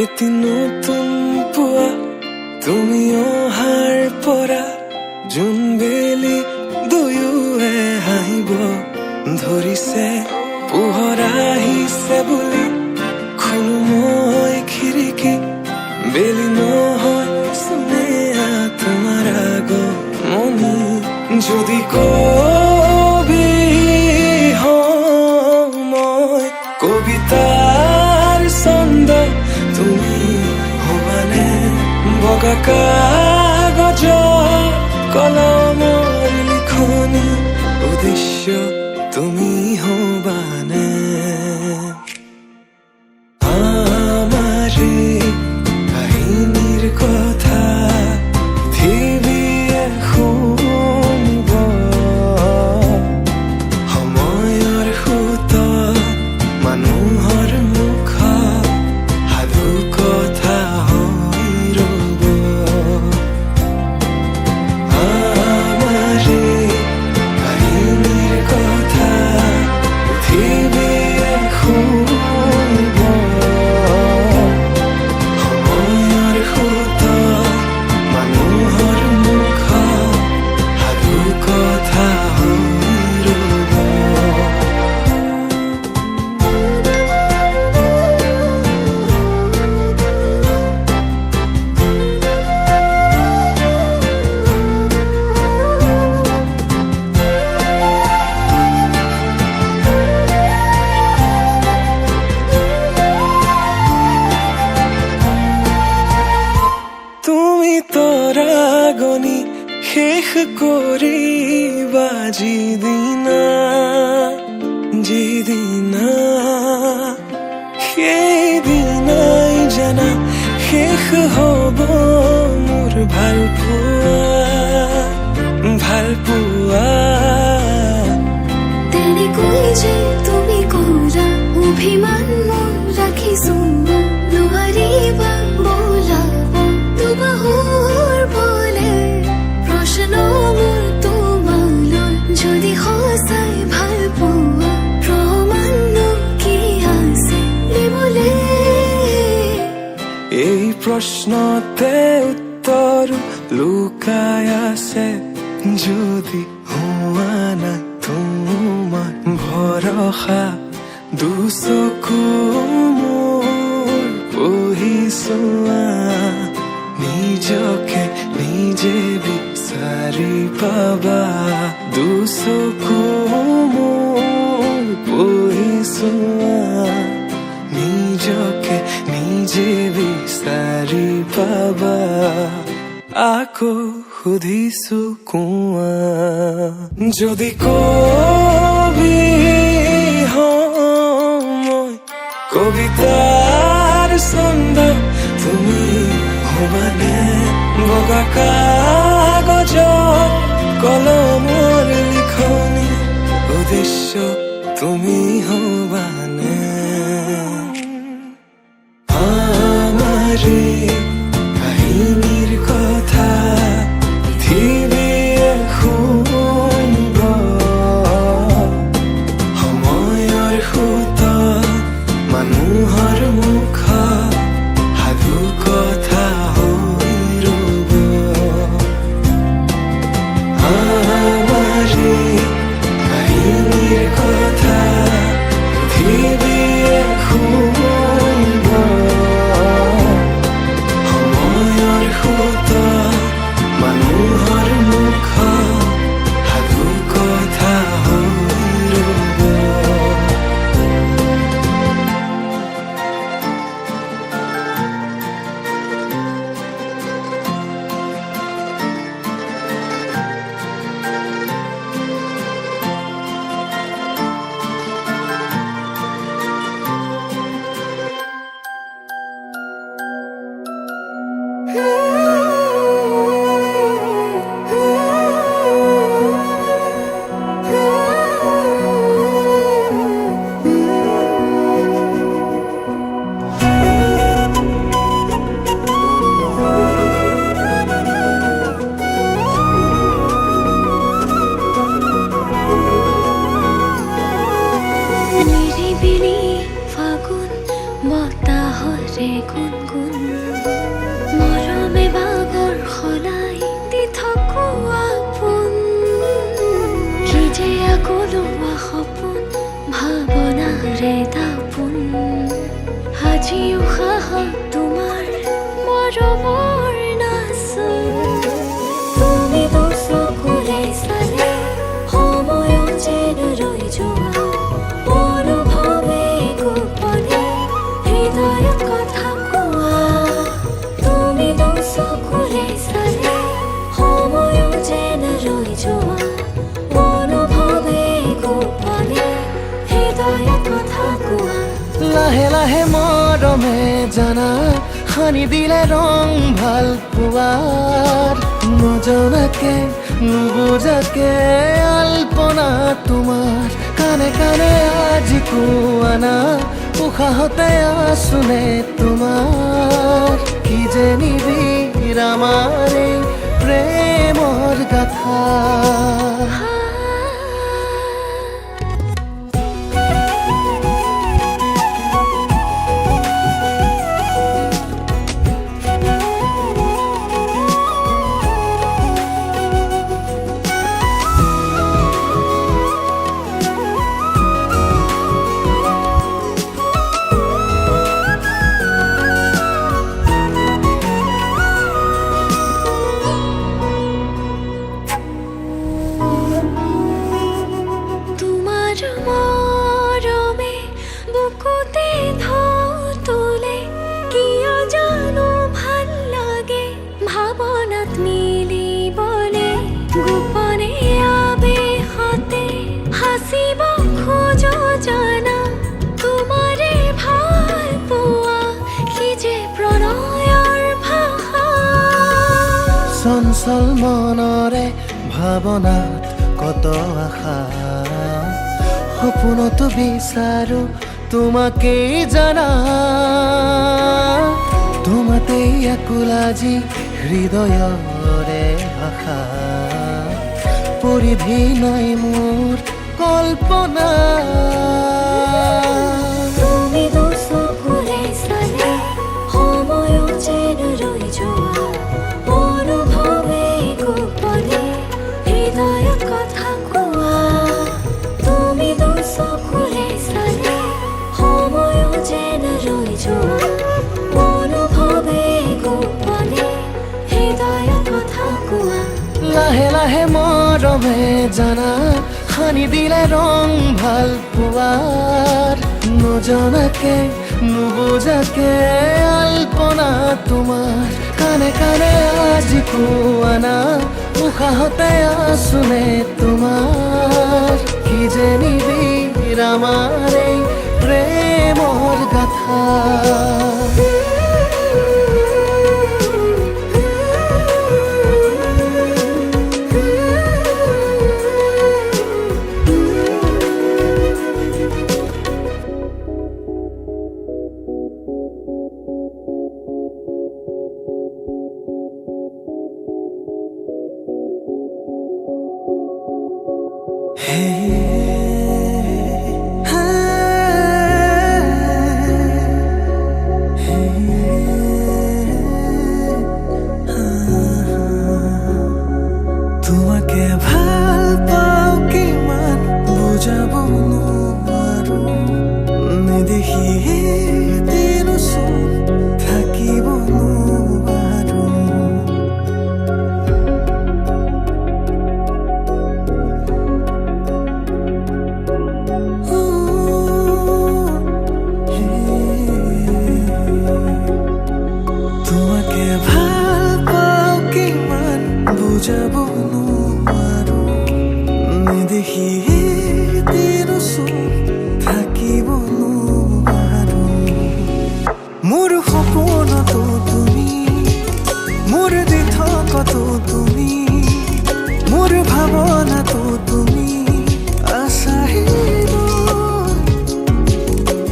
এটি নতুন পুৱা তুমি অহাৰ পৰা জোনবেলি দুয়োৱে হাঁহিব ধৰিছে। পোহৰ আহিছে বুলি খোলো মই খিৰিকী, বেলি নহয় শুনে তোমাৰ আগমনি। যদি কবি হওঁ মই কবিতাৰ ছন্দ, তুমি হবানে বগা কাগজৰ কলমৰ লিখনি, উদ্দেশ্য তুমি হবানে। আমাৰে কাহিনীৰ কথা পৃথিৱীয়ে শুনিব, সময়ৰ সোঁতত মানুহৰ মুখত সাধু কথা হৈ ৰ'ব। আমাৰে কাহিনীৰ কথা পৃথিৱীয়ে শুনিব, সময়ৰ সোঁতত মানুহৰ মুখত সাধু কথা হৈ ৰ'ব। তুমি তৰাগনি শেষ কৰিবা যিদিনা, সেইদিনাই জানা শেষ হ'ব মোৰ ভাল পোৱা। তেনেকৈ যে তুমি কৰা অভিমান মোৰ ৰাখিছো, নোৱাৰিবা বোলাব দুবাহুৰ বলে প্ৰশ্ন মোৰ তোমালৈ। যদি সঁচাই ভাল পোৱা প্ৰমাণনো কি আছে দিবলে? এই প্ৰশ্নতে উত্তৰ লুকাই আছে, যদি হোৱা নাই তোমাৰ ভৰসা। দুচকু মোৰ পঢ়ি চোৱা, নিজকে নিজে বিচাৰি পাবা। দুচকু মোৰ পঢ়ি চোৱা, নিজকে নিজে বিচাৰি পাবা। আকৌ সুধিছো কোৱা, যদি কবি হওঁ মই কবিতাৰ ছন্দ, তুমি হবানে বগা কাগজৰ কলমৰ লিখনি, উদ্দেশ্য তুমি হবানে। আমাৰে কাহিনীৰ কথা পৃথিৱীয়ে শুনিব, সময়ৰ সোঁতত মানুহৰ মুখত সাধু কথা হৈ ৰ'ব। আমাৰে কাহিনীৰ কথা পৃথিৱী তোমাৰ মৰমৰ নাচো তুমি দুচকুৰে চালে সময় যেন ৰৈ যোৱা অনুভৱে গোপনে হৃদয়ত কথা কোৱা তুমি দুচকুৰে চালে সময় যেন ৰৈ যোৱা অনুভৱে গোপনে হৃদয়ত কথা কোৱা লাহে লাহে মৰমে জানা সানি দিলে ৰং ভাল পোৱাৰ নজনাকে নুবুজাকে আলপনা তোমাৰ কানে কানে আজি কোৱানা উশাহতে আছোনে তোমাৰ কি যে নিবিড় আমাৰ এই প্ৰেমৰ গাথা তোমাৰ মৰমে বুকুতে ঢৌ তোলে কিয় জানো ভাল লাগে ভাৱনাত মিলিবলে গোপনে আবেশতে হাচিব খোজো জানা তোমাৰে ভাল পোৱা কি যে প্ৰণয়ৰ ভাষা চঞ্চল মনৰে ভাৱনাত কত আশা সপোনতো বিচাৰো তোমাকেই জানা তোমাতেই আকুল আজি হৃদয়ৰে ভাষা পৰিধি নাই মোৰ কল্পনা তুমি দুচকুৰে চালে সময় যেন ৰৈ যোৱা অনুভৱে গোপনে হৃদয়ত কথা কোৱা তুমি দুচকুৰে চালে সময় যেন ৰৈ যোৱা অনুভৱে গোপনে হৃদয়ত কথা কোৱা লাহে লাহে মৰমে জানা সানি দিলে ৰং ভাল পোৱাৰ নজনাকে নুবুজাকে আলপনা তোমাৰ কানে কানে আজি কোৱানা উশাহতে আছোনে তোমাৰ কি যে নিবিড় আমাৰ এই প্ৰেমৰ গাথা তোমাকে ভাল পাও কিমান বুজাব নোৱাৰো নেদেখি দিনচোন থাকিব নোৱাৰো তোমাকে ভাল পাও কিমান বুজাব নোৱাৰো নেদেখি দিনচোন থাকিব নোৱাৰো মোৰ সপোনতো তুমি মোৰ দিঠকতো তুমি মোৰ ভাৱনাতো তুমি আছাহিব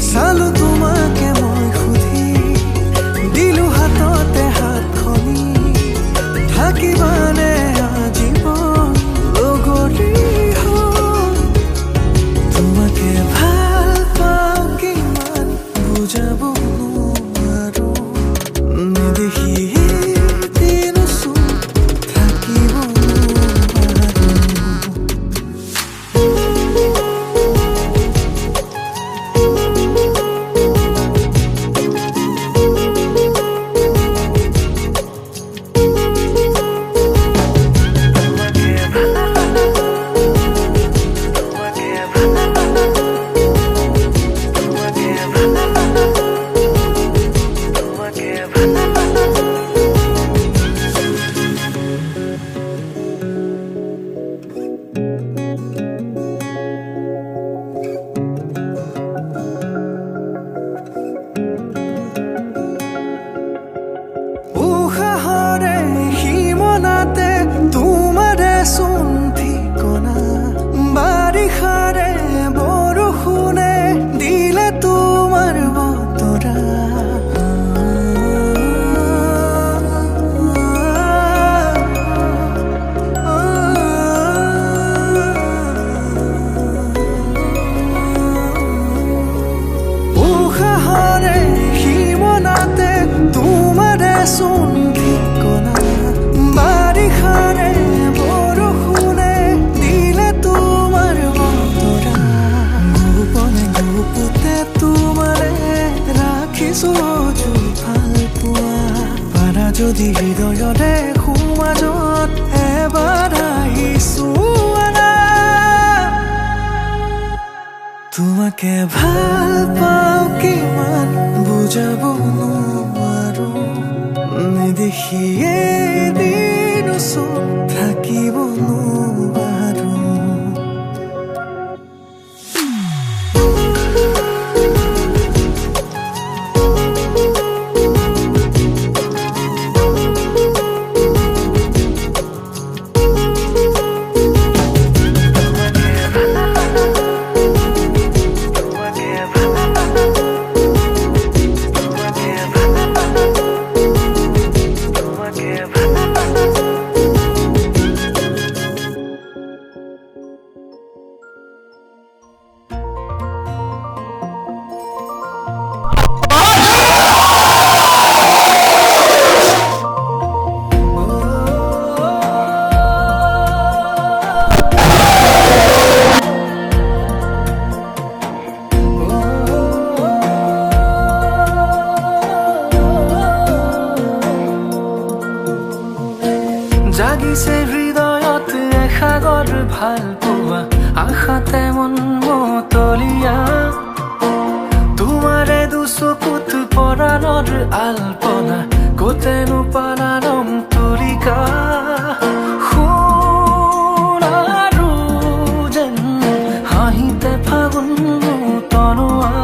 চালো তোমাকে মই সুধি দিলো হাততে হাতখনি থাকিবানে আজীৱন লগৰী হৈ ভাল পাওঁ কিমান বুজাব নোৱাৰো নেদেখিয়ে দিন ওচৰত থাকিব নোৱাৰো জাগিছে হৃদয়ত এসাগৰ ভাল পোৱা আশাতে মন মতলীয়া তোমাৰে দুচকুত পৰাণৰ আলপনা কতেনো পালাৰম তৰিকা সোণাৰু যেন হাঁহিতে ফাগুন তনোৱা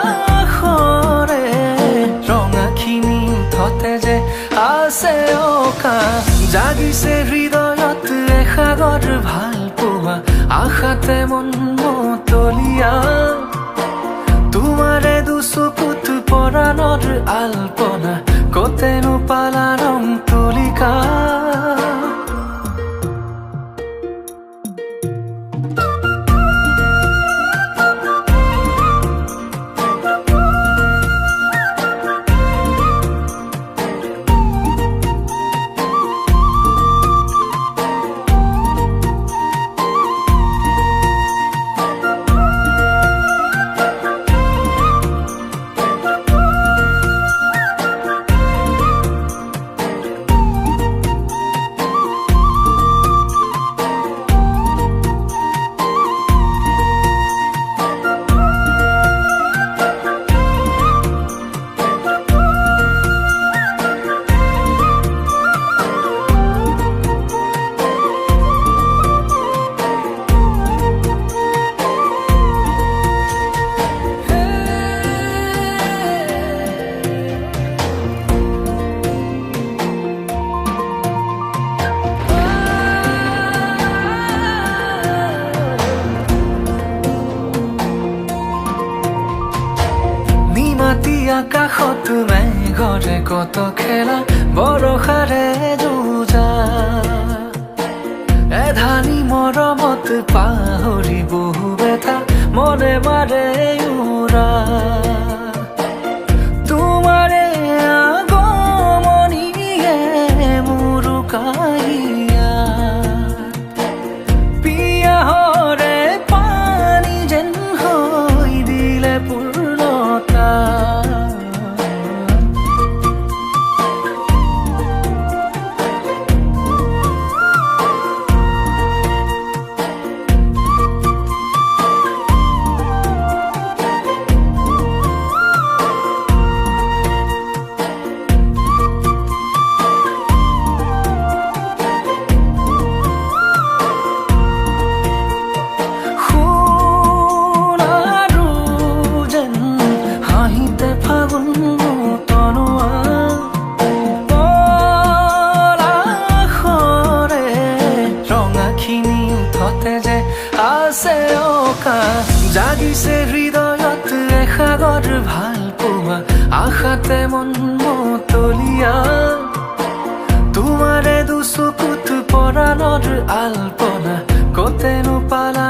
পলাশৰে ৰঙাখিনি থতে যে আছে অকা জাগিছে হৃদয়ত এসাগৰ ভাল পোৱা আশাতে মন মতলীয়া তোমাৰে দুচকুত পৰাণৰ আলপনা কতেনো পালাৰম তুলিকা আকাশত মেঘৰে কত খেলা বৰষাৰে যুঁজা এধানি মৰমত পাহৰি বহু বেথা মনে মাৰে উৰা তোমাৰে আগমনিয়ে মুৰুকাইয়া পিয়াহৰে পানী যেন হৈ দিলে পূৰ্ণতা জাগিছে হৃদয়ত এসাগৰ ভাল পোৱা আশাতে মন মতলীয়া তোমাৰে দুচকুত পৰাণৰ আলপনা কতেনো পালা